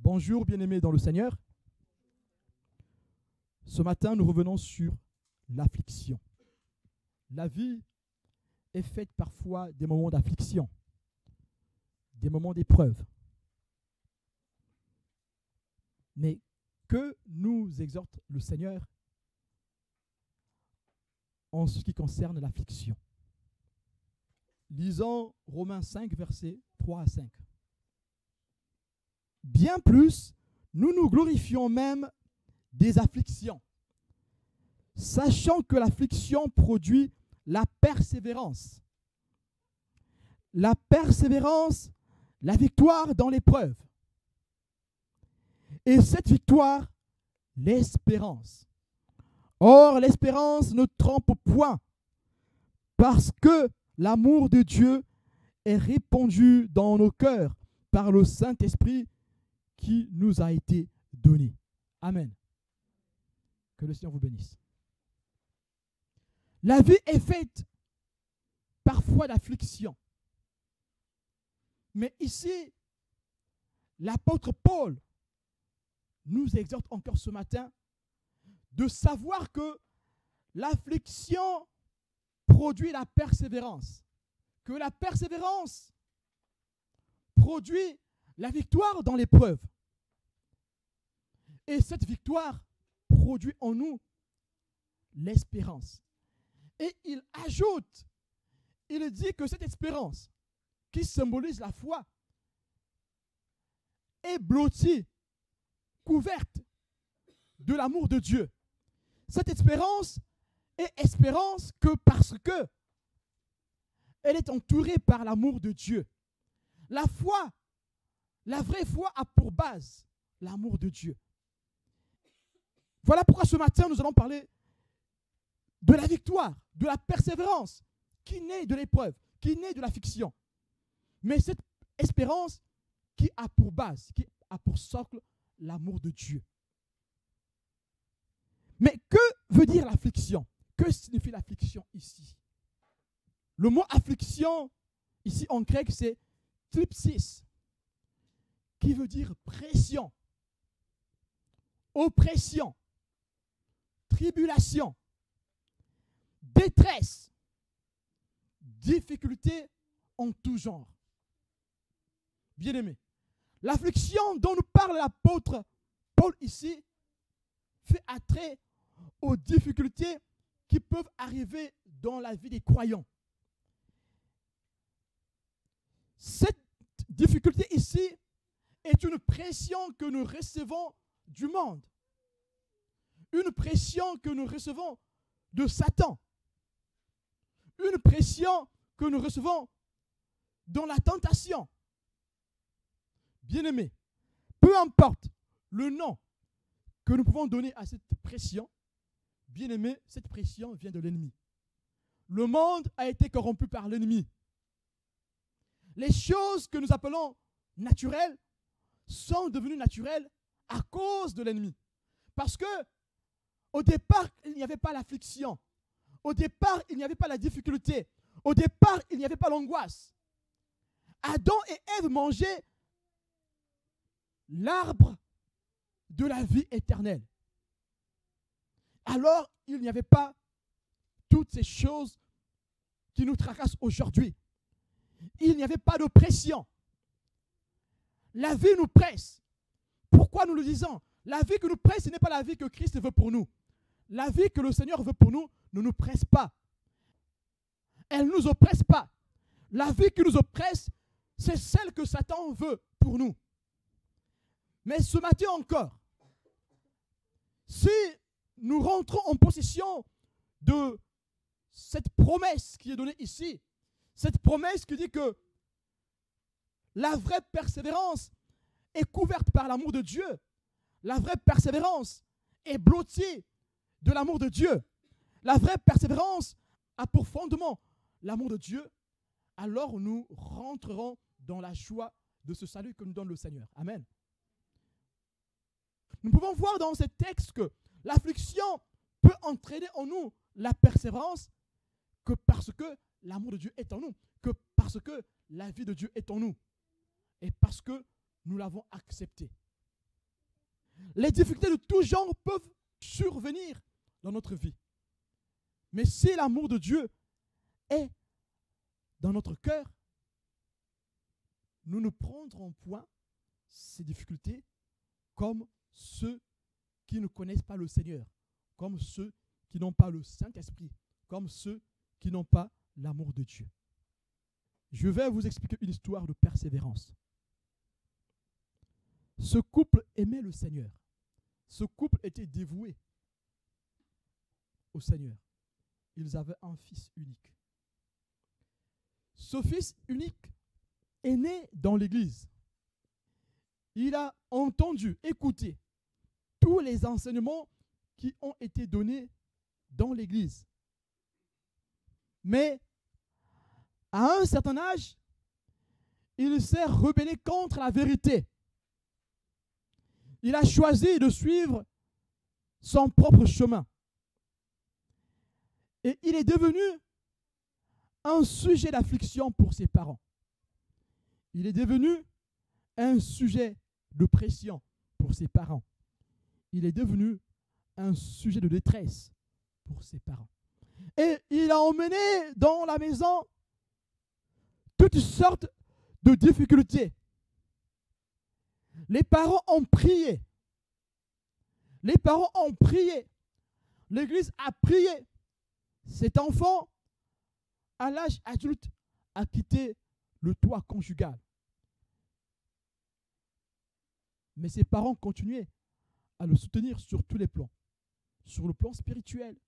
Bonjour bien-aimés dans le Seigneur. Ce matin, nous revenons sur l'affliction. La vie est faite parfois des moments d'affliction, des moments d'épreuve. Mais que nous exhorte le Seigneur en ce qui concerne l'affliction? Lisons Romains 5, versets 3 à 5. Bien plus, nous nous glorifions même des afflictions, sachant que l'affliction produit la persévérance. La persévérance, la victoire dans l'épreuve. Et cette victoire, l'espérance. Or, l'espérance ne trompe point, parce que l'amour de Dieu est répandu dans nos cœurs par le Saint-Esprit qui nous a été donné. Amen. Que le Seigneur vous bénisse. La vie est faite parfois d'affliction. Mais ici, l'apôtre Paul nous exhorte encore ce matin de savoir que l'affliction produit la persévérance. Que la persévérance produit la victoire dans l'épreuve. Et cette victoire produit en nous l'espérance. Et il ajoute, il dit que cette espérance qui symbolise la foi est blottie, couverte de l'amour de Dieu. Cette espérance est espérance que parce que elle est entourée par l'amour de Dieu. La foi, la vraie foi a pour base l'amour de Dieu. Voilà pourquoi ce matin, nous allons parler de la victoire, de la persévérance qui naît de l'épreuve, qui naît de l'affliction. Mais cette espérance qui a pour base, qui a pour socle l'amour de Dieu. Mais que veut dire l'affliction? Que signifie l'affliction ici? Le mot affliction, ici en grec, c'est thlipsis, qui veut dire pression, oppression, tribulation, détresse, difficulté en tout genre. Bien-aimés, l'affliction dont nous parle l'apôtre Paul ici fait attrait aux difficultés qui peuvent arriver dans la vie des croyants. Cette difficulté ici est une pression que nous recevons du monde. Une pression que nous recevons de Satan. Une pression que nous recevons dans la tentation. Bien-aimés, peu importe le nom que nous pouvons donner à cette pression, bien-aimés, cette pression vient de l'ennemi. Le monde a été corrompu par l'ennemi. Les choses que nous appelons naturelles sont devenues naturelles à cause de l'ennemi. Parce que au départ, il n'y avait pas l'affliction. Au départ, il n'y avait pas la difficulté. Au départ, il n'y avait pas l'angoisse. Adam et Ève mangeaient l'arbre de la vie éternelle. Alors, il n'y avait pas toutes ces choses qui nous tracassent aujourd'hui. Il n'y avait pas de pression. La vie nous presse. Pourquoi nous le disons? La vie que nous presse, ce n'est pas la vie que Christ veut pour nous. La vie que le Seigneur veut pour nous ne nous presse pas. Elle ne nous oppresse pas. La vie qui nous oppresse, c'est celle que Satan veut pour nous. Mais ce matin encore, si nous rentrons en possession de cette promesse qui est donnée ici, cette promesse qui dit que la vraie persévérance est couverte par l'amour de Dieu, la vraie persévérance est blottie de l'amour de Dieu, la vraie persévérance a pour fondement l'amour de Dieu, alors nous rentrerons dans la joie de ce salut que nous donne le Seigneur. Amen. Nous pouvons voir dans ce texte que l'affliction peut entraîner en nous la persévérance que parce que l'amour de Dieu est en nous, que parce que la vie de Dieu est en nous et parce que nous l'avons accepté. Les difficultés de tout genre peuvent survenir dans notre vie. Mais si l'amour de Dieu est dans notre cœur, nous ne prendrons point ces difficultés comme ceux qui ne connaissent pas le Seigneur, comme ceux qui n'ont pas le Saint-Esprit, comme ceux qui n'ont pas l'amour de Dieu. Je vais vous expliquer une histoire de persévérance. Ce couple aimait le Seigneur. Ce couple était dévoué au Seigneur. Ils avaient un fils unique. Ce fils unique est né dans l'église. Il a entendu, écouté tous les enseignements qui ont été donnés dans l'église. Mais à un certain âge, il s'est rebellé contre la vérité. Il a choisi de suivre son propre chemin. Et il est devenu un sujet d'affliction pour ses parents. Il est devenu un sujet de pression pour ses parents. Il est devenu un sujet de détresse pour ses parents. Et il a emmené dans la maison toutes sortes de difficultés. Les parents ont prié. Les parents ont prié. L'église a prié. Cet enfant, à l'âge adulte, a quitté le toit conjugal. Mais ses parents continuaient à le soutenir sur tous les plans. Sur le plan spirituel,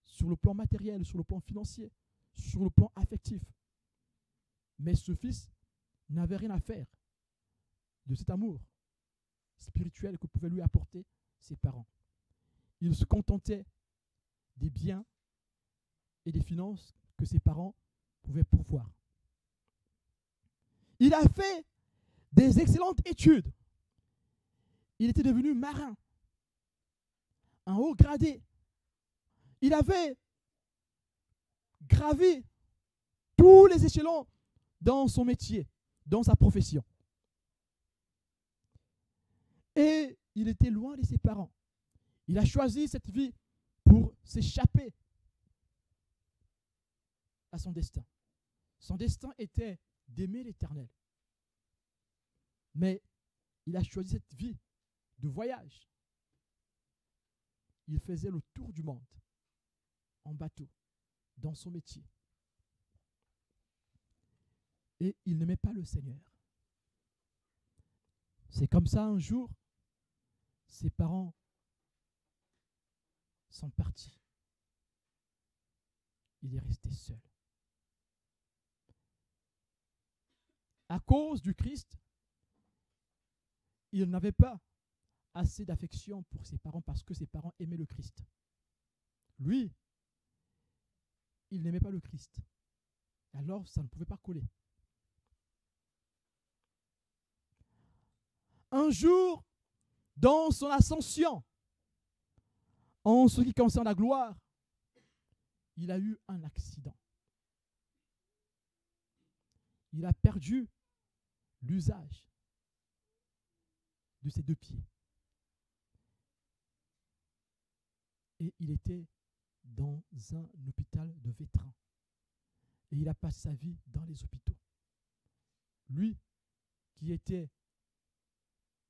sur le plan matériel, sur le plan financier, sur le plan affectif. Mais ce fils n'avait rien à faire de cet amour spirituel que pouvaient lui apporter ses parents. Il se contentait des biens et des finances que ses parents pouvaient pourvoir. Il a fait des excellentes études. Il était devenu marin, un haut gradé. Il avait gravi tous les échelons dans son métier, dans sa profession. Et il était loin de ses parents. Il a choisi cette vie pour s'échapper à son destin. Son destin était d'aimer l'Éternel. Mais il a choisi cette vie de voyage. Il faisait le tour du monde en bateau, dans son métier. Et il n'aimait pas le Seigneur. C'est comme ça, un jour, ses parents sont partis. Il est resté seul. À cause du Christ, il n'avait pas assez d'affection pour ses parents parce que ses parents aimaient le Christ. Lui, il n'aimait pas le Christ. Alors, ça ne pouvait pas coller. Un jour, dans son ascension, en ce qui concerne la gloire, il a eu un accident. Il a perdu l'usage de ses deux pieds. Et il était dans un hôpital de vétérans. Et il a passé sa vie dans les hôpitaux. Lui qui était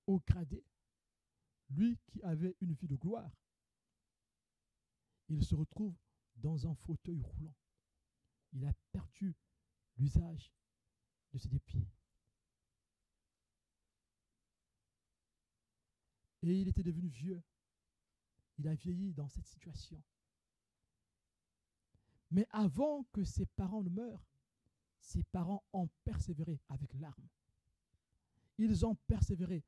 haut gradé, lui qui avait une vie de gloire, il se retrouve dans un fauteuil roulant. Il a perdu l'usage de ses deux pieds. Et il était devenu vieux. Il a vieilli dans cette situation. Mais avant que ses parents ne meurent, ses parents ont persévéré avec larmes. Ils ont persévéré.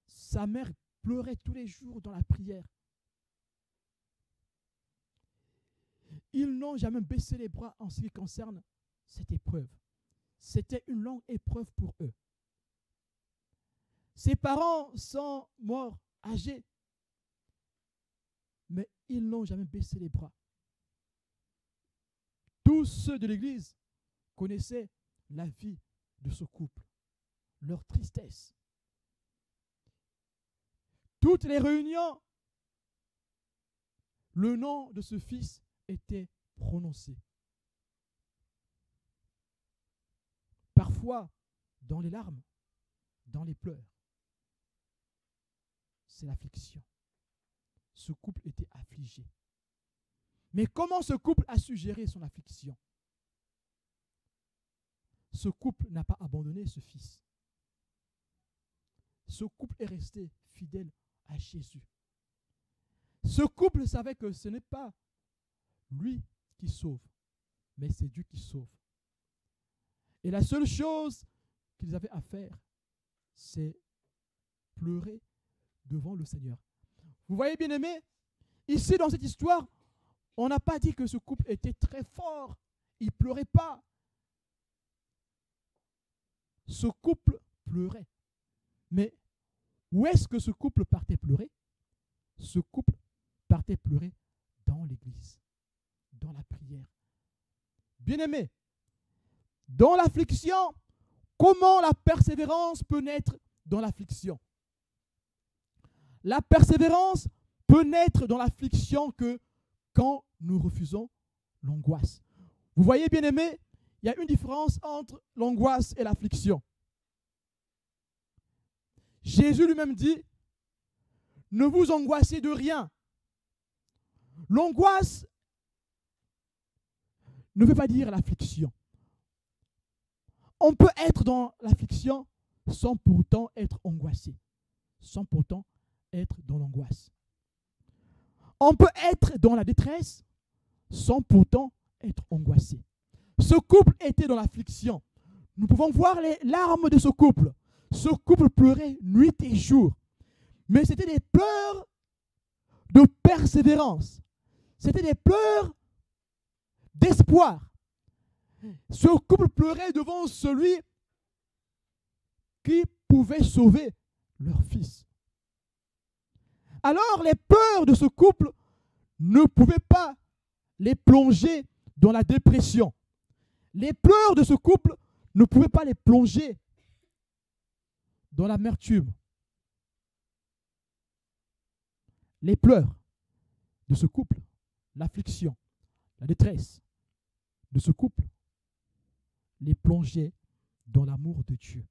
Sa mère pleurait tous les jours dans la prière. Ils n'ont jamais baissé les bras en ce qui concerne cette épreuve. C'était une longue épreuve pour eux. Ses parents sont morts, âgés, mais ils n'ont jamais baissé les bras. Tous ceux de l'Église connaissaient la vie de ce couple, leur tristesse. toutes les réunions, le nom de ce fils était prononcé. Parfois, dans les larmes, dans les pleurs. C'est l'affliction. Ce couple était affligé. Mais comment ce couple a su gérer son affliction? Ce couple n'a pas abandonné ce fils. Ce couple est resté fidèle à Jésus. Ce couple savait que ce n'est pas lui qui sauve, mais c'est Dieu qui sauve. Et la seule chose qu'ils avaient à faire, c'est pleurer devant le Seigneur. Vous voyez, bien-aimés, ici dans cette histoire, on n'a pas dit que ce couple était très fort. Il ne pleurait pas. Ce couple pleurait. Mais où est-ce que ce couple partait pleurer? Ce couple partait pleurer dans l'église, dans la prière. Bien-aimés, dans l'affliction, comment la persévérance peut naître dans l'affliction? La persévérance peut naître dans l'affliction que quand nous refusons l'angoisse. Vous voyez, bien-aimés, il y a une différence entre l'angoisse et l'affliction. Jésus lui-même dit, ne vous angoissez de rien. L'angoisse ne veut pas dire l'affliction. On peut être dans l'affliction sans pourtant être angoissé, sans pourtant être dans l'angoisse. On peut être dans la détresse sans pourtant être angoissé. Ce couple était dans l'affliction. Nous pouvons voir les larmes de ce couple. Ce couple pleurait nuit et jour. Mais c'était des pleurs de persévérance. C'était des pleurs d'espoir. Ce couple pleurait devant celui qui pouvait sauver leur fils. Alors les pleurs de ce couple ne pouvaient pas les plonger dans la dépression. Les pleurs de ce couple ne pouvaient pas les plonger dans l'amertume. Les pleurs de ce couple, l'affliction, la détresse de ce couple, les plongeaient dans l'amour de Dieu.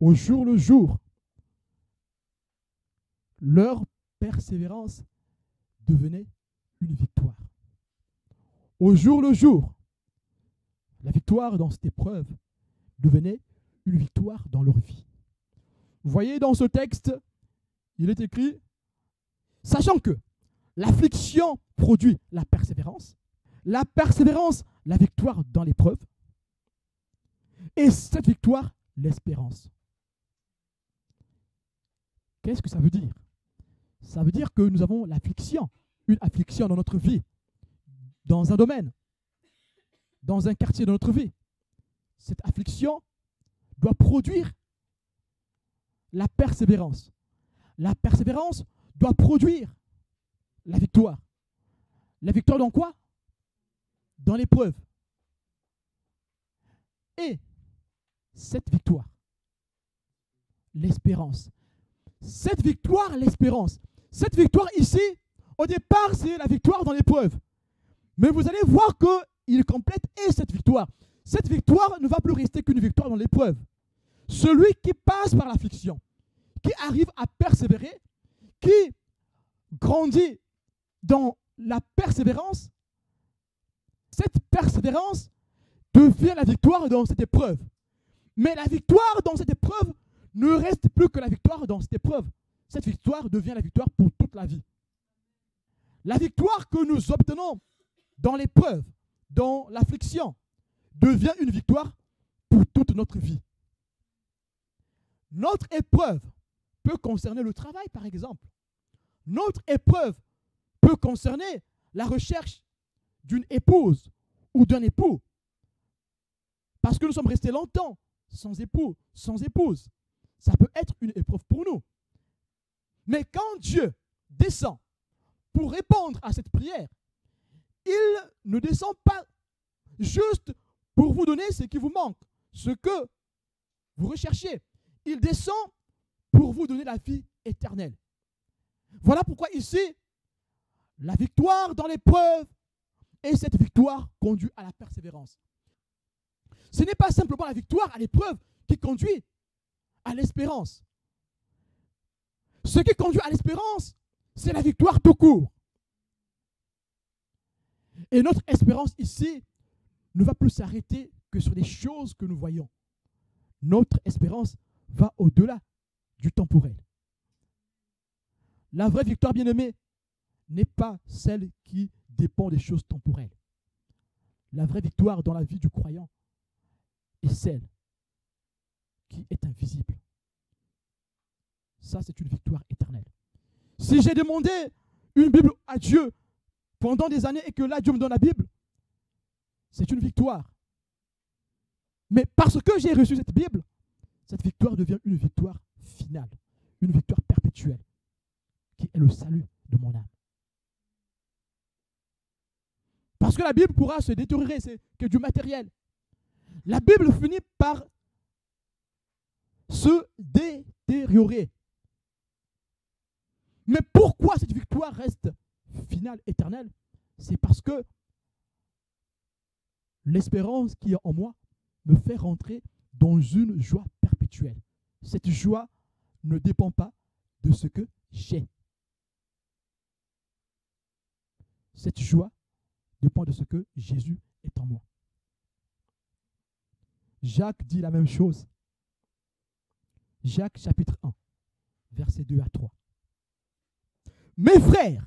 Au jour le jour, leur persévérance devenait une victoire. Au jour le jour, la victoire dans cette épreuve devenait une victoire dans leur vie. Vous voyez dans ce texte, il est écrit, sachant que l'affliction produit la persévérance, la victoire dans l'épreuve, et cette victoire, l'espérance. Qu'est-ce que ça veut dire? Ça veut dire que nous avons l'affliction, une affliction dans notre vie, dans un domaine, dans un quartier de notre vie. Cette affliction doit produire la persévérance. La persévérance doit produire la victoire. La victoire dans quoi? Dans l'épreuve. Et cette victoire, l'espérance. Cette victoire, l'espérance. Cette victoire ici, au départ, c'est la victoire dans l'épreuve. Mais vous allez voir qu'il complète et cette victoire. Cette victoire ne va plus rester qu'une victoire dans l'épreuve. Celui qui passe par l'affliction, qui arrive à persévérer, qui grandit dans la persévérance, cette persévérance devient la victoire dans cette épreuve. Mais la victoire dans cette épreuve ne reste plus que la victoire dans cette épreuve. Cette victoire devient la victoire pour toute la vie. La victoire que nous obtenons dans l'épreuve, dans l'affliction, devient une victoire pour toute notre vie. Notre épreuve peut concerner le travail, par exemple. Notre épreuve peut concerner la recherche d'une épouse ou d'un époux. Parce que nous sommes restés longtemps sans époux, sans épouse. Ça peut être une épreuve pour nous. Mais quand Dieu descend pour répondre à cette prière, il ne descend pas juste pour vous donner ce qui vous manque, ce que vous recherchez. Il descend pour vous donner la vie éternelle. Voilà pourquoi ici, la victoire dans l'épreuve, et cette victoire conduit à la persévérance. Ce n'est pas simplement la victoire à l'épreuve qui conduit à l'espérance. Ce qui conduit à l'espérance, c'est la victoire tout court. Et notre espérance ici ne va plus s'arrêter que sur les choses que nous voyons. Notre espérance va au-delà du temporel. La vraie victoire, bien-aimée, n'est pas celle qui dépend des choses temporelles. La vraie victoire dans la vie du croyant est celle qui est invisible. Ça, c'est une victoire éternelle. Si j'ai demandé une Bible à Dieu pendant des années et que là, Dieu me donne la Bible, c'est une victoire. Mais parce que j'ai reçu cette Bible, cette victoire devient une victoire finale, une victoire perpétuelle, qui est le salut de mon âme. Parce que la Bible pourra se détériorer, c'est que du matériel. La Bible finit par se détériorer. Mais pourquoi cette victoire reste finale, éternelle? C'est parce que l'espérance qui est en moi me fait rentrer dans une joie perpétuelle. Cette joie ne dépend pas de ce que j'ai. Cette joie dépend de ce que Jésus est en moi. Jacques dit la même chose. Jacques chapitre 1, versets 2 à 3. Mes frères,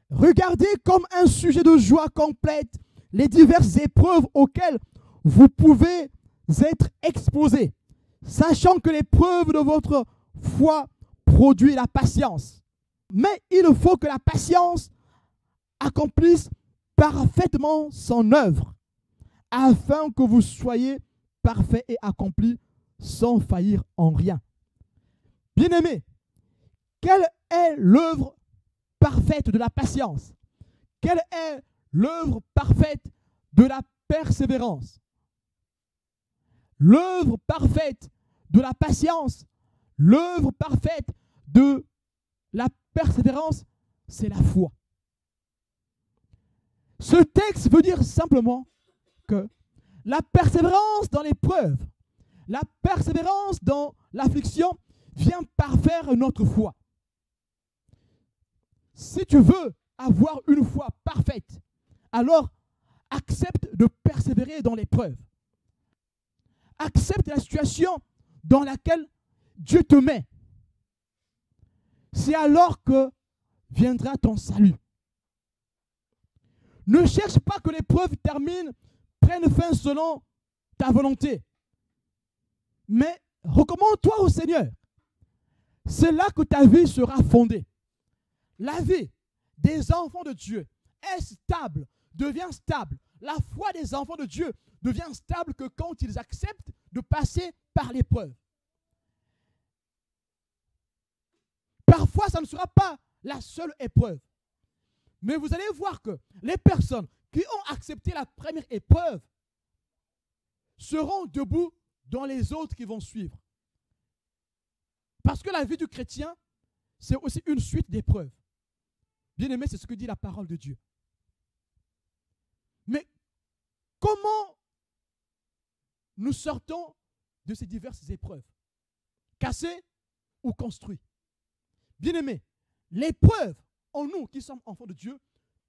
regardez comme un sujet de joie complète les diverses épreuves auxquelles vous pouvez être exposés, sachant que l'épreuve de votre foi produit la patience. Mais il faut que la patience accomplisse parfaitement son œuvre, afin que vous soyez parfaits et accomplis sans faillir en rien. Bien-aimés, quelle est l'œuvre parfaite de la patience? Quelle est l'œuvre parfaite de la persévérance? L'œuvre parfaite de la patience, l'œuvre parfaite de la persévérance, c'est la foi. Ce texte veut dire simplement que la persévérance dans l'épreuve, la persévérance dans l'affliction vient parfaire notre foi. Si tu veux avoir une foi parfaite, alors accepte de persévérer dans l'épreuve. Accepte la situation dans laquelle Dieu te met. C'est alors que viendra ton salut. Ne cherche pas que l'épreuve termine, prenne fin selon ta volonté. Mais recommande-toi au Seigneur. C'est là que ta vie sera fondée. La vie des enfants de Dieu est stable, devient stable. La foi des enfants de Dieu devient stable que quand ils acceptent de passer par l'épreuve. Parfois, ça ne sera pas la seule épreuve. Mais vous allez voir que les personnes qui ont accepté la première épreuve seront debout dans les autres qui vont suivre. Parce que la vie du chrétien, c'est aussi une suite d'épreuves. Bien-aimé, c'est ce que dit la parole de Dieu. Mais comment nous sortons de ces diverses épreuves? Cassées ou construites? Bien-aimé, l'épreuve en nous qui sommes enfants de Dieu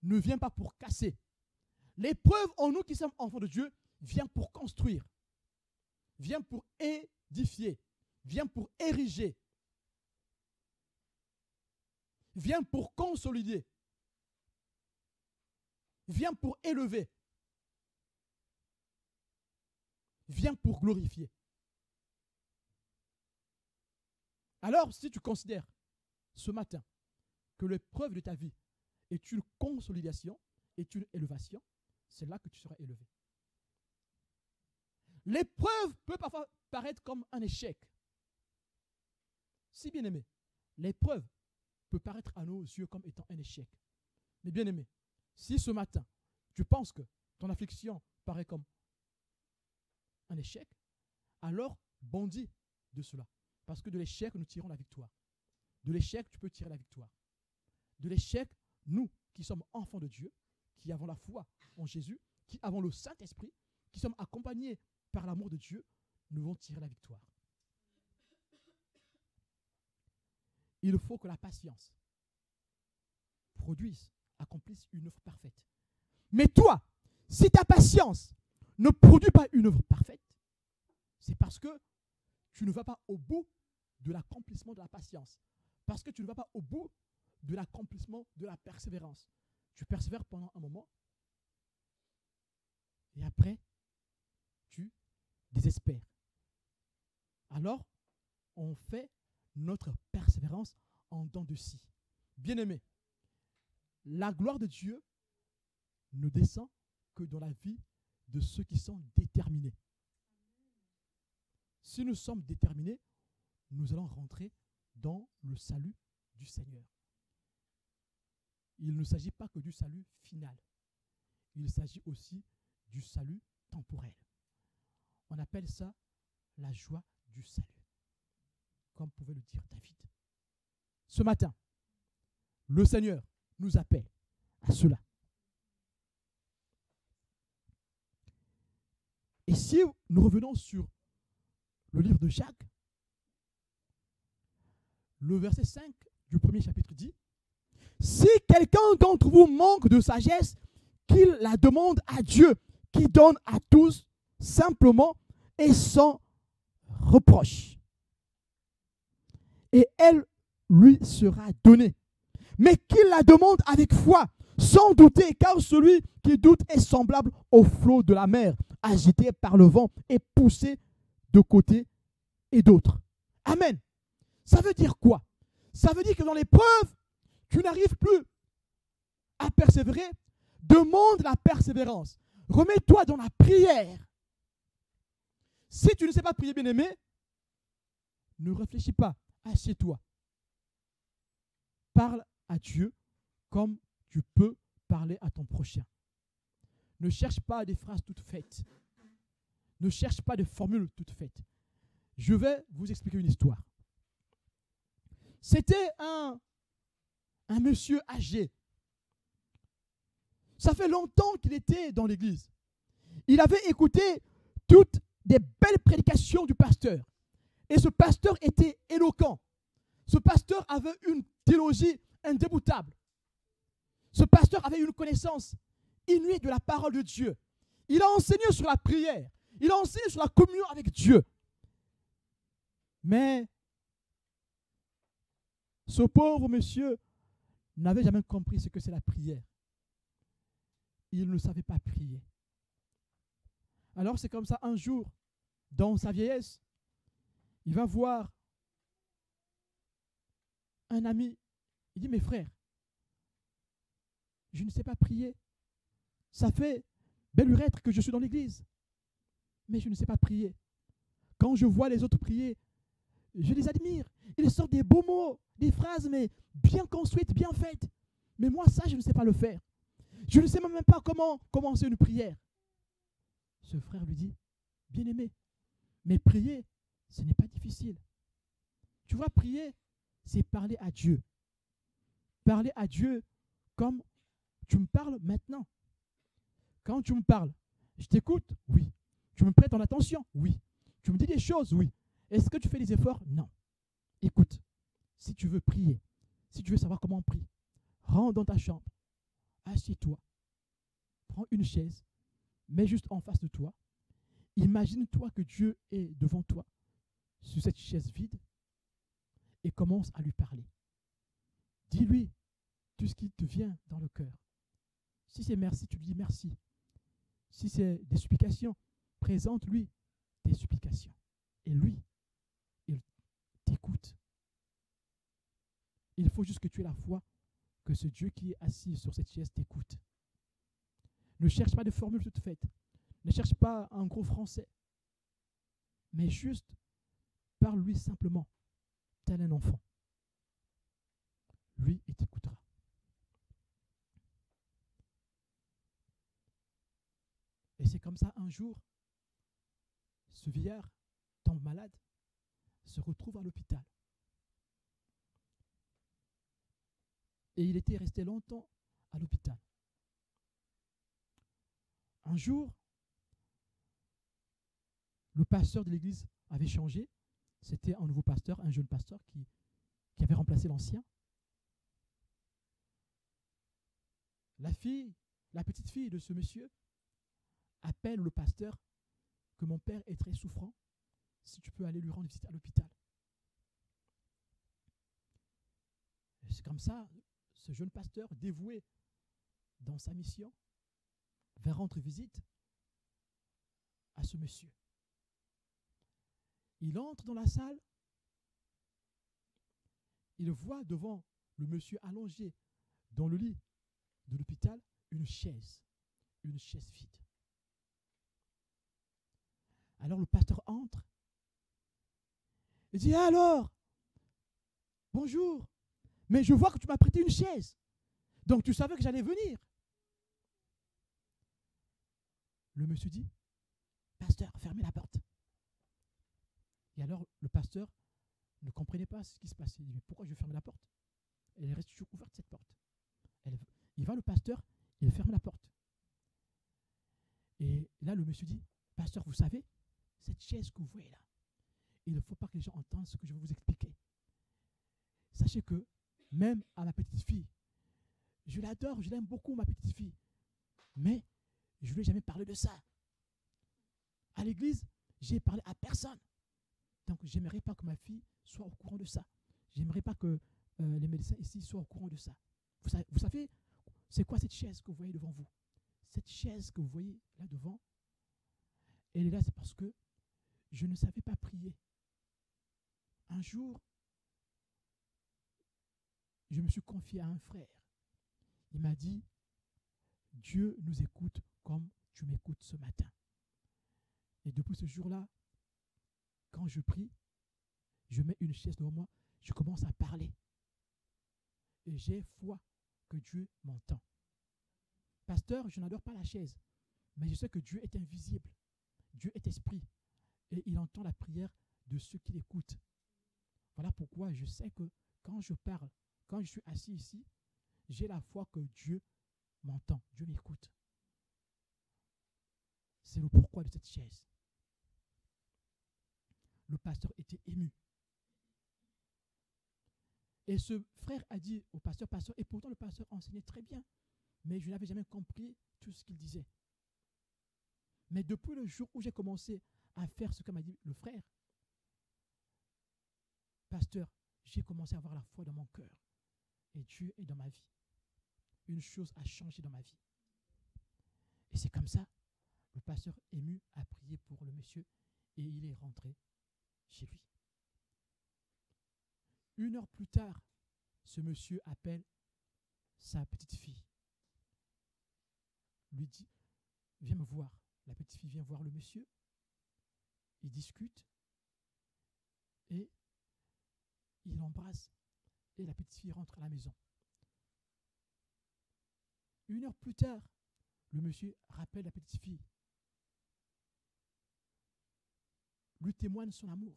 ne vient pas pour casser. L'épreuve en nous qui sommes enfants de Dieu vient pour construire, vient pour édifier, vient pour ériger, vient pour consolider, vient pour élever, vient pour glorifier. Alors, si tu considères ce matin que l'épreuve de ta vie est une consolidation, est une élévation, c'est là que tu seras élevé. L'épreuve peut parfois paraître comme un échec. Si bien aimé, l'épreuve peut paraître à nos yeux comme étant un échec. Mais bien aimé, si ce matin, tu penses que ton affliction paraît comme un échec, alors bondis de cela. Parce que de l'échec, nous tirons la victoire. De l'échec, tu peux tirer la victoire. De l'échec, nous qui sommes enfants de Dieu, qui avons la foi en Jésus, qui avons le Saint-Esprit, qui sommes accompagnés par l'amour de Dieu, nous allons tirer la victoire. Il faut que la patience produise, accomplisse une œuvre parfaite. Mais toi, si ta patience ne produit pas une œuvre parfaite, c'est parce que tu ne vas pas au bout de l'accomplissement de la patience. Parce que tu ne vas pas au bout de l'accomplissement de la persévérance. Tu persévères pendant un moment et après, tu désespères. Alors, on fait notre persévérance en dents de scie. Bien-aimés, la gloire de Dieu ne descend que dans la vie de ceux qui sont déterminés. Si nous sommes déterminés, nous allons rentrer dans le salut du Seigneur. Il ne s'agit pas que du salut final. Il s'agit aussi du salut temporel. On appelle ça la joie du salut, comme pouvait le dire David. Ce matin, le Seigneur nous appelle à cela. Et si nous revenons sur le livre de Jacques, le verset 5 du premier chapitre dit: si quelqu'un d'entre vous manque de sagesse, qu'il la demande à Dieu, qui donne à tous simplement et sans reproche. Et elle lui sera donnée. Mais qu'il la demande avec foi, sans douter, car celui qui doute est semblable au flot de la mer, agité par le vent et poussé de côté et d'autre. Amen. Ça veut dire quoi? Ça veut dire que dans l'épreuve, tu n'arrives plus à persévérer. Demande la persévérance. Remets-toi dans la prière. Si tu ne sais pas prier, bien-aimé, ne réfléchis pas. Assieds-toi. Parle à Dieu comme tu peux parler à ton prochain. Ne cherche pas des phrases toutes faites. Ne cherche pas de formules toutes faites. Je vais vous expliquer une histoire. C'était un monsieur âgé. Ça fait longtemps qu'il était dans l'église. Il avait écouté toutes des belles prédications du pasteur. Et ce pasteur était éloquent. Ce pasteur avait une théologie indéboutable. Ce pasteur avait une connaissance inouïe de la parole de Dieu. Il a enseigné sur la prière. Il a enseigné sur la communion avec Dieu. Mais ce pauvre monsieur n'avait jamais compris ce que c'est la prière. Il ne savait pas prier. Alors c'est comme ça, un jour, dans sa vieillesse, il va voir un ami. Il dit: mes frères, je ne sais pas prier. Ça fait belle lurette que je suis dans l'église, mais je ne sais pas prier. Quand je vois les autres prier, je les admire. Ils sortent des beaux mots, des phrases, mais bien construites, bien faites. Mais moi, ça, je ne sais pas le faire. Je ne sais même pas comment commencer une prière. Ce frère lui dit: bien-aimé, mais prier, ce n'est pas difficile. Tu vois, prier, c'est parler à Dieu. Parler à Dieu comme tu me parles maintenant. Quand tu me parles, je t'écoute? Oui. Tu me prêtes ton attention? Oui. Tu me dis des choses? Oui. Est-ce que tu fais des efforts? Non. Écoute, si tu veux prier, si tu veux savoir comment on prie, rentre dans ta chambre, assieds-toi, prends une chaise, mets juste en face de toi, imagine-toi que Dieu est devant toi, sur cette chaise vide, et commence à lui parler. Dis-lui tout ce qui te vient dans le cœur. Si c'est merci, tu lui dis merci. Si c'est des supplications, présente-lui tes supplications. Et lui, il t'écoute. Il faut juste que tu aies la foi que ce Dieu qui est assis sur cette chaise t'écoute. Ne cherche pas de formules toutes faites. Ne cherche pas un gros français. Mais juste, parle-lui simplement, tel un enfant. Lui, il t'écoutera. Et c'est comme ça, un jour, ce vieillard tombe malade. se retrouve à l'hôpital. Et il était resté longtemps à l'hôpital. Un jour, le pasteur de l'église avait changé. C'était un nouveau pasteur, un jeune pasteur qui avait remplacé l'ancien. La petite fille de ce monsieur appelle le pasteur que mon père est très souffrant, si tu peux aller lui rendre visite à l'hôpital. Et c'est comme ça, ce jeune pasteur dévoué dans sa mission va rendre visite à ce monsieur. Il entre dans la salle, il voit devant le monsieur allongé dans le lit de l'hôpital une chaise vide. Alors le pasteur entre et dit: alors, bonjour, mais je vois que tu m'as prêté une chaise, donc tu savais que j'allais venir. Le monsieur dit: pasteur, fermez la porte. Et alors le pasteur ne comprenait pas ce qui se passait. Il dit: mais pourquoi je ferme la porte? Elle reste toujours ouverte, cette porte. Il va le pasteur, il ferme la porte. Et là le monsieur dit: pasteur, vous savez, cette chaise que vous voyez là, il ne faut pas que les gens entendent ce que je vais vous expliquer. Sachez que même à ma petite fille, je l'adore, je l'aime beaucoup, ma petite fille, mais je ne lui ai jamais parlé de ça. À l'église, j'ai parlé à personne. Donc, je n'aimerais pas que ma fille soit au courant de ça. Je n'aimerais pas que les médecins ici soient au courant de ça. Vous savez, c'est quoi cette chaise que vous voyez devant vous? Cette chaise que vous voyez là devant, elle est là, c'est parce que je ne savais pas prier. Un jour, je me suis confié à un frère. Il m'a dit: Dieu nous écoute comme tu m'écoutes ce matin. Et depuis ce jour-là, quand je prie, je mets une chaise devant moi, je commence à parler. Et j'ai foi que Dieu m'entend. Pasteur, je n'adore pas la chaise, mais je sais que Dieu est invisible. Dieu est esprit. Et il entend la prière de ceux qui l'écoutent. Voilà pourquoi je sais que quand je parle, quand je suis assis ici, j'ai la foi que Dieu m'entend, Dieu m'écoute. C'est le pourquoi de cette chaise. Le pasteur était ému. Et ce frère a dit au pasteur, et pourtant le pasteur enseignait très bien, mais je n'avais jamais compris tout ce qu'il disait. Mais depuis le jour où j'ai commencé à faire ce que m'a dit le frère, pasteur, j'ai commencé à avoir la foi dans mon cœur. Et Dieu est dans ma vie. Une chose a changé dans ma vie. Et c'est comme ça, le pasteur ému a prié pour le monsieur et il est rentré chez lui. 1 heure plus tard, ce monsieur appelle sa petite fille. Lui dit: viens me voir. La petite fille vient voir le monsieur. Ils discutent et il l'embrasse et la petite fille rentre à la maison. 1 heure plus tard, le monsieur rappelle la petite fille, lui témoigne son amour.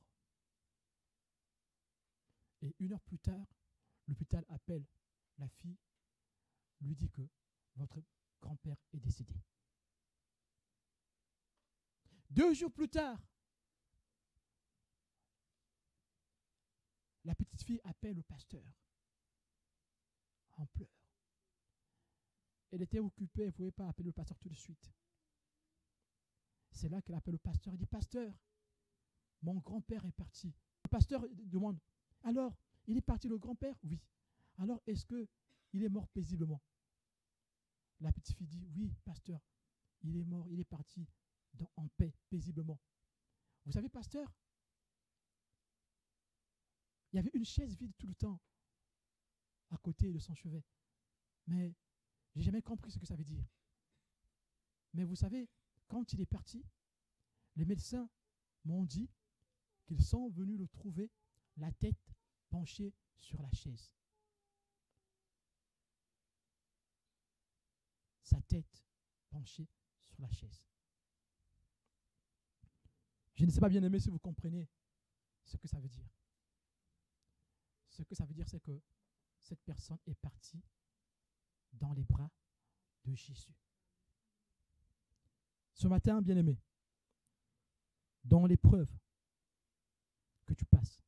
Et 1 heure plus tard, l'hôpital appelle la fille, lui dit que votre grand-père est décédé. 2 jours plus tard, la petite fille appelle le pasteur en pleurs. Elle était occupée, elle ne pouvait pas appeler le pasteur tout de suite. C'est là qu'elle appelle le pasteur. Elle dit: pasteur, mon grand-père est parti. Le pasteur demande: alors, il est parti le grand-père? Oui. Alors, est-ce qu'il est mort paisiblement? La petite fille dit: oui, pasteur, il est mort, il est parti en paix, paisiblement. Vous savez, pasteur, il y avait une chaise vide tout le temps à côté de son chevet. Mais je n'ai jamais compris ce que ça veut dire. Mais vous savez, quand il est parti, les médecins m'ont dit qu'ils sont venus le trouver la tête penchée sur la chaise. Sa tête penchée sur la chaise. Je ne sais pas, bien aimé, si vous comprenez Ce que ça veut dire. Ce que ça veut dire, c'est que cette personne est partie dans les bras de Jésus. Ce matin, bien-aimé, dans l'épreuve que tu passes,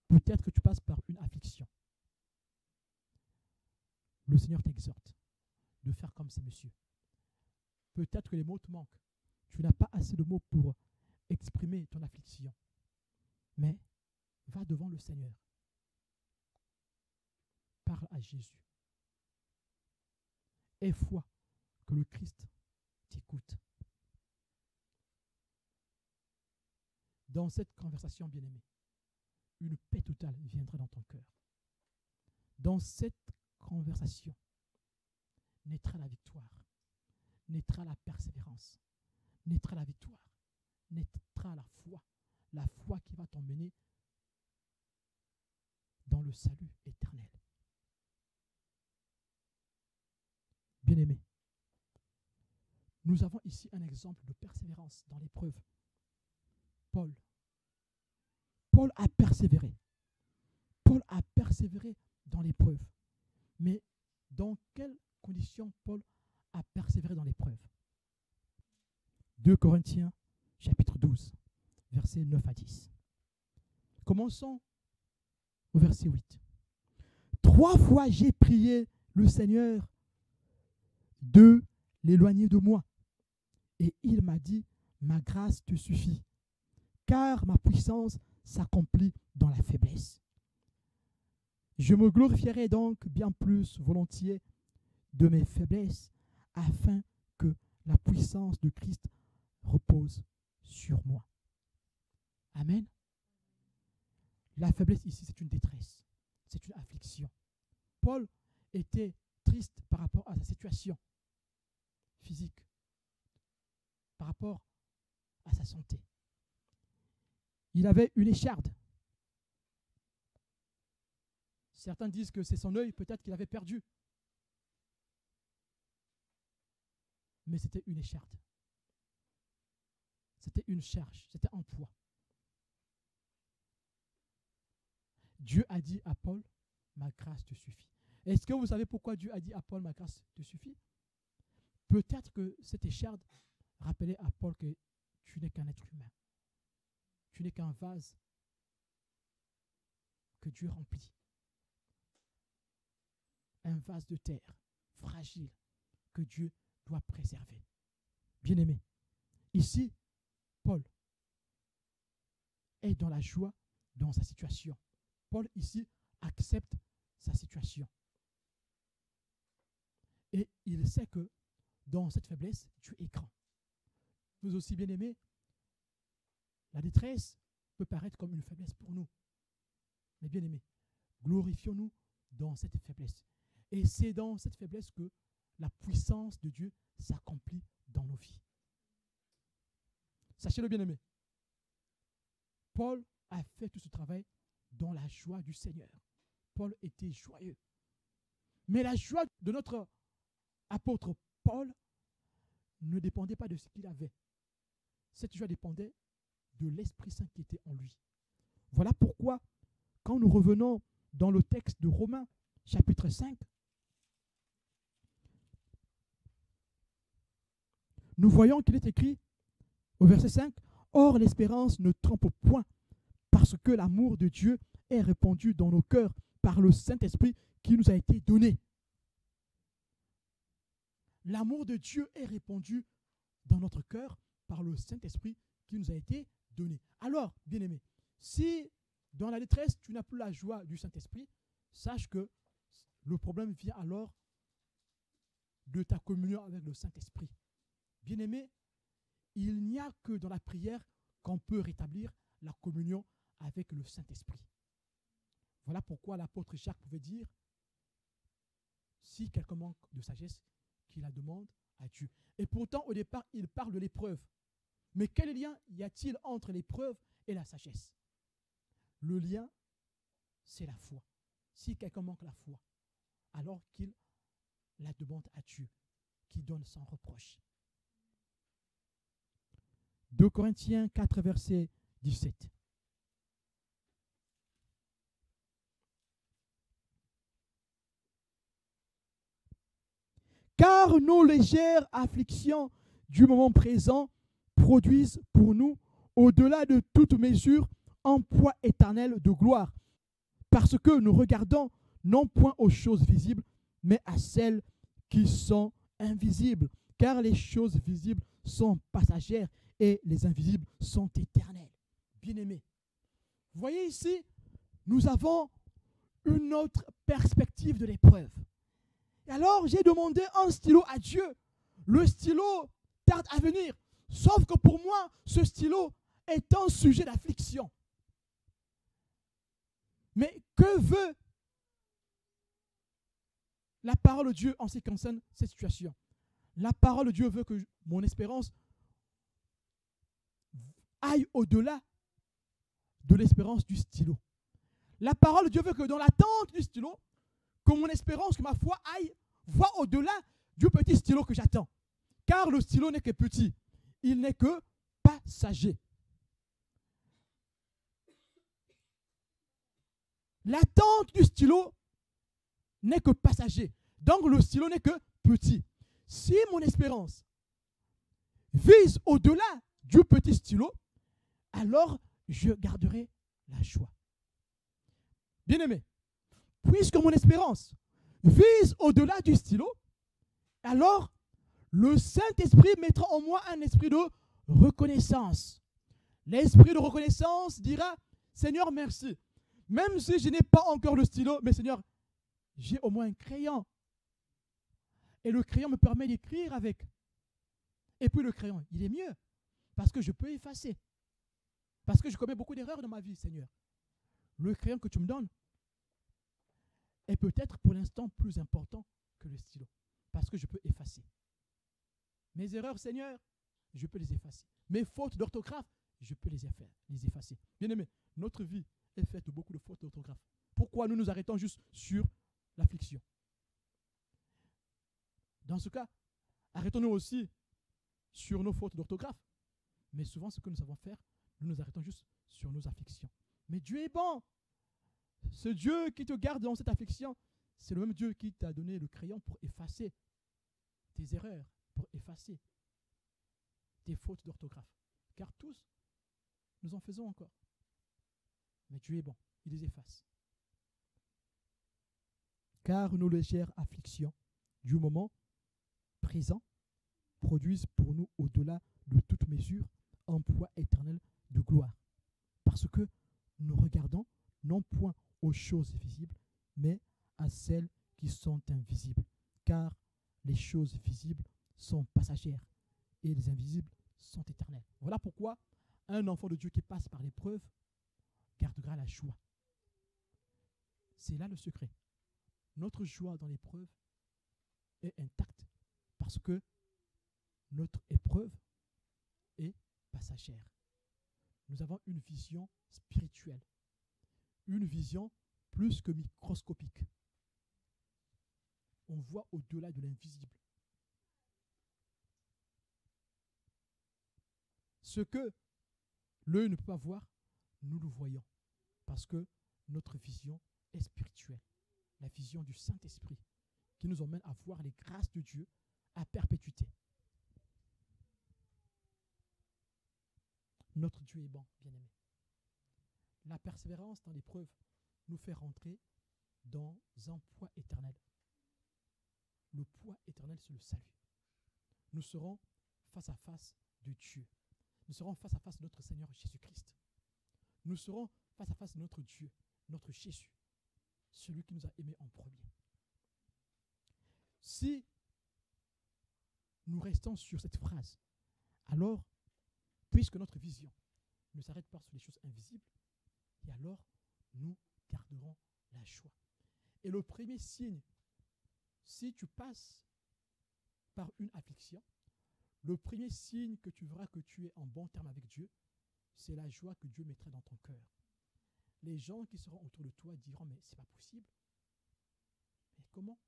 peut-être que tu passes par une affliction. Le Seigneur t'exhorte de faire comme ces messieurs. Peut-être que les mots te manquent. Tu n'as pas assez de mots pour exprimer ton affliction. Mais va devant le Seigneur. Parle à Jésus. Aie foi que le Christ t'écoute. Dans cette conversation, bien-aimée, une paix totale viendra dans ton cœur. Dans cette conversation naîtra la victoire, naîtra la persévérance, naîtra la victoire, naîtra la foi qui va t'emmener dans le salut éternel. Bien-aimé, nous avons ici un exemple de persévérance dans l'épreuve. Paul a persévéré. Paul a persévéré dans l'épreuve. Mais dans quelles conditions Paul a persévéré dans l'épreuve? 2 Corinthiens, chapitre 12, versets 9 à 10. Commençons au verset 8. 3 fois j'ai prié le Seigneur de l'éloigner de moi. Et il m'a dit, ma grâce te suffit, car ma puissance s'accomplit dans la faiblesse. Je me glorifierai donc bien plus volontiers de mes faiblesses, afin que la puissance de Christ repose sur moi. Amen. La faiblesse ici, c'est une détresse, c'est une affliction. Paul était triste par rapport à sa situation physique, par rapport à sa santé. Il avait une écharde. Certains disent que c'est son œil, peut-être qu'il avait perdu. Mais c'était une écharde. C'était une charge, c'était un poids. Dieu a dit à Paul, ma grâce te suffit. Est-ce que vous savez pourquoi Dieu a dit à Paul, ma grâce te suffit? Peut-être que cette écharde rappelait à Paul que tu n'es qu'un être humain. Tu n'es qu'un vase que Dieu remplit. Un vase de terre fragile que Dieu doit préserver. Bien-aimé, ici, Paul est dans la joie dans sa situation. Paul ici accepte sa situation. Et il sait que dans cette faiblesse, Dieu est grand. Nous aussi, bien-aimés, la détresse peut paraître comme une faiblesse pour nous. Mais bien-aimés, glorifions-nous dans cette faiblesse. Et c'est dans cette faiblesse que la puissance de Dieu s'accomplit dans nos vies. Sachez-le, bien-aimé, Paul a fait tout ce travail dans la joie du Seigneur. Paul était joyeux. Mais la joie de notre apôtre Paul ne dépendait pas de ce qu'il avait. Cette joie dépendait de l'Esprit Saint qui était en lui. Voilà pourquoi, quand nous revenons dans le texte de Romains, chapitre 5, nous voyons qu'il est écrit au verset 5, « Or l'espérance ne trompe point, parce que l'amour de Dieu est répandu dans nos cœurs par le Saint-Esprit qui nous a été donné. » L'amour de Dieu est répandu dans notre cœur par le Saint-Esprit qui nous a été donné. Alors, bien-aimé, si dans la détresse, tu n'as plus la joie du Saint-Esprit, sache que le problème vient alors de ta communion avec le Saint-Esprit. Bien-aimé, il n'y a que dans la prière qu'on peut rétablir la communion avec le Saint-Esprit. Voilà pourquoi l'apôtre Jacques pouvait dire, si quelqu'un manque de sagesse, qu'il la demande à Dieu. Et pourtant, au départ, il parle de l'épreuve. Mais quel lien y a-t-il entre l'épreuve et la sagesse? Le lien, c'est la foi. Si quelqu'un manque la foi, alors qu'il la demande à Dieu, qui donne sans reproche. 2 Corinthiens 4, verset 17. Car nos légères afflictions du moment présent produisent pour nous, au-delà de toute mesure, un poids éternel de gloire. Parce que nous regardons non point aux choses visibles, mais à celles qui sont invisibles. Car les choses visibles sont passagères et les invisibles sont éternelles. Bien-aimés, vous voyez ici, nous avons une autre perspective de l'épreuve. Et alors, j'ai demandé un stylo à Dieu. Le stylo tarde à venir. Sauf que pour moi, ce stylo est un sujet d'affliction. Mais que veut la parole de Dieu en ce qui concerne cette situation? La parole de Dieu veut que mon espérance aille au-delà de l'espérance du stylo. La parole de Dieu veut que dans l'attente du stylo, que mon espérance, que ma foi aille, voit au-delà du petit stylo que j'attends. Car le stylo n'est que petit. Il n'est que passager. L'attente du stylo n'est que passager. Donc le stylo n'est que petit. Si mon espérance vise au-delà du petit stylo, alors je garderai la joie. Bien-aimé, puisque mon espérance vise au-delà du stylo, alors le Saint-Esprit mettra en moi un esprit de reconnaissance. L'esprit de reconnaissance dira, Seigneur, merci. Même si je n'ai pas encore le stylo, mais Seigneur, j'ai au moins un crayon. Et le crayon me permet d'écrire avec. Et puis le crayon, il est mieux, parce que je peux effacer. Parce que je commets beaucoup d'erreurs dans ma vie, Seigneur. Le crayon que tu me donnes est peut-être pour l'instant plus important que le stylo, parce que je peux effacer. Mes erreurs, Seigneur, je peux les effacer. Mes fautes d'orthographe, je peux les effacer. Bien-aimé, notre vie est faite de beaucoup de fautes d'orthographe. Pourquoi nous nous arrêtons juste sur l'affliction? Dans ce cas, arrêtons-nous aussi sur nos fautes d'orthographe. Mais souvent, ce que nous savons faire, nous nous arrêtons juste sur nos afflictions. Mais Dieu est bon. Ce Dieu qui te garde dans cette affliction, c'est le même Dieu qui t'a donné le crayon pour effacer tes erreurs, pour effacer tes fautes d'orthographe. Car tous, nous en faisons encore. Mais Dieu est bon, il les efface. Car nos légères afflictions du moment présent produisent pour nous, au-delà de toute mesure, un poids éternel de gloire. Parce que nous regardons non point aux choses visibles, mais à celles qui sont invisibles. Car les choses visibles sont passagères et les invisibles sont éternelles. Voilà pourquoi un enfant de Dieu qui passe par l'épreuve gardera la joie. C'est là le secret. Notre joie dans l'épreuve est intacte parce que notre épreuve est passagère. Nous avons une vision spirituelle, une vision plus que microscopique. On voit au-delà de l'invisible. Ce que l'œil ne peut pas voir, nous le voyons parce que notre vision est spirituelle. La vision du Saint-Esprit qui nous emmène à voir les grâces de Dieu à perpétuité. Notre Dieu est bon, bien-aimé. La persévérance dans l'épreuve nous fait rentrer dans un poids éternel. Le poids éternel, c'est le salut. Nous serons face à face de Dieu. Nous serons face à face de notre Seigneur Jésus-Christ. Nous serons face à face de notre Dieu, notre Jésus, celui qui nous a aimés en premier. Si nous restons sur cette phrase, alors, puisque notre vision ne s'arrête pas sur les choses invisibles, et alors nous garderons la joie. Et le premier signe, si tu passes par une affliction, le premier signe que tu verras que tu es en bon terme avec Dieu, c'est la joie que Dieu mettra dans ton cœur. Les gens qui seront autour de toi diront, mais c'est pas possible. Mais comment?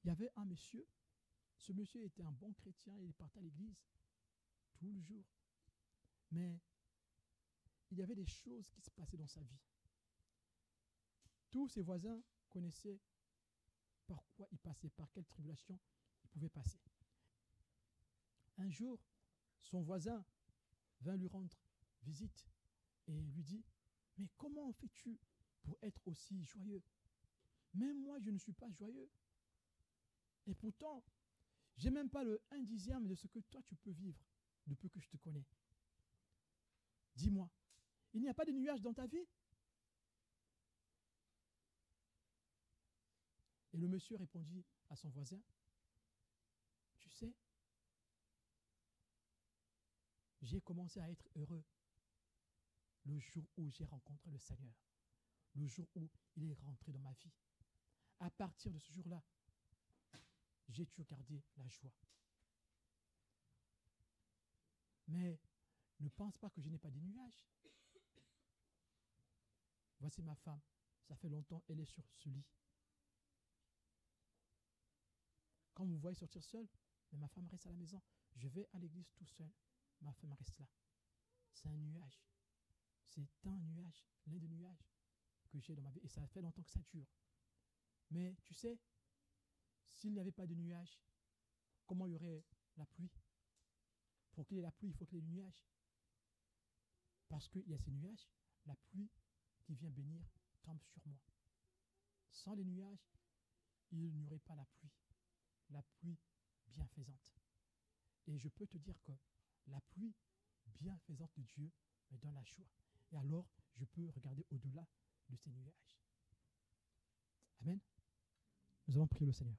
Il y avait un monsieur, ce monsieur était un bon chrétien, il partait à l'église tous les jours. Mais il y avait des choses qui se passaient dans sa vie. Tous ses voisins connaissaient par quoi il passait, par quelle tribulation il pouvait passer. Un jour, son voisin vint lui rendre visite et lui dit, mais comment fais-tu pour être aussi joyeux? Même moi, je ne suis pas joyeux. Et pourtant, j'ai même pas le 1/10 de ce que toi tu peux vivre depuis que je te connais. Dis-moi, il n'y a pas de nuages dans ta vie? Et le monsieur répondit à son voisin, tu sais, j'ai commencé à être heureux le jour où j'ai rencontré le Seigneur, le jour où il est rentré dans ma vie. À partir de ce jour-là, j'ai toujours gardé la joie. Mais ne pense pas que je n'ai pas des nuages. Voici ma femme, ça fait longtemps, elle est sur ce lit. Quand vous me voyez sortir seul, mais ma femme reste à la maison. Je vais à l'église tout seul, ma femme reste là. C'est un nuage. C'est un nuage, l'un des nuages que j'ai dans ma vie. Et ça fait longtemps que ça dure. Mais tu sais, s'il n'y avait pas de nuages, comment il y aurait la pluie? Pour qu'il y ait la pluie, il faut qu'il y ait du nuage. Parce qu'il y a ces nuages, la pluie qui vient bénir tombe sur moi. Sans les nuages, il n'y aurait pas la pluie bienfaisante. Et je peux te dire que la pluie bienfaisante de Dieu me donne la joie. Et alors, je peux regarder au-delà de ces nuages. Amen. Nous allons prier le Seigneur.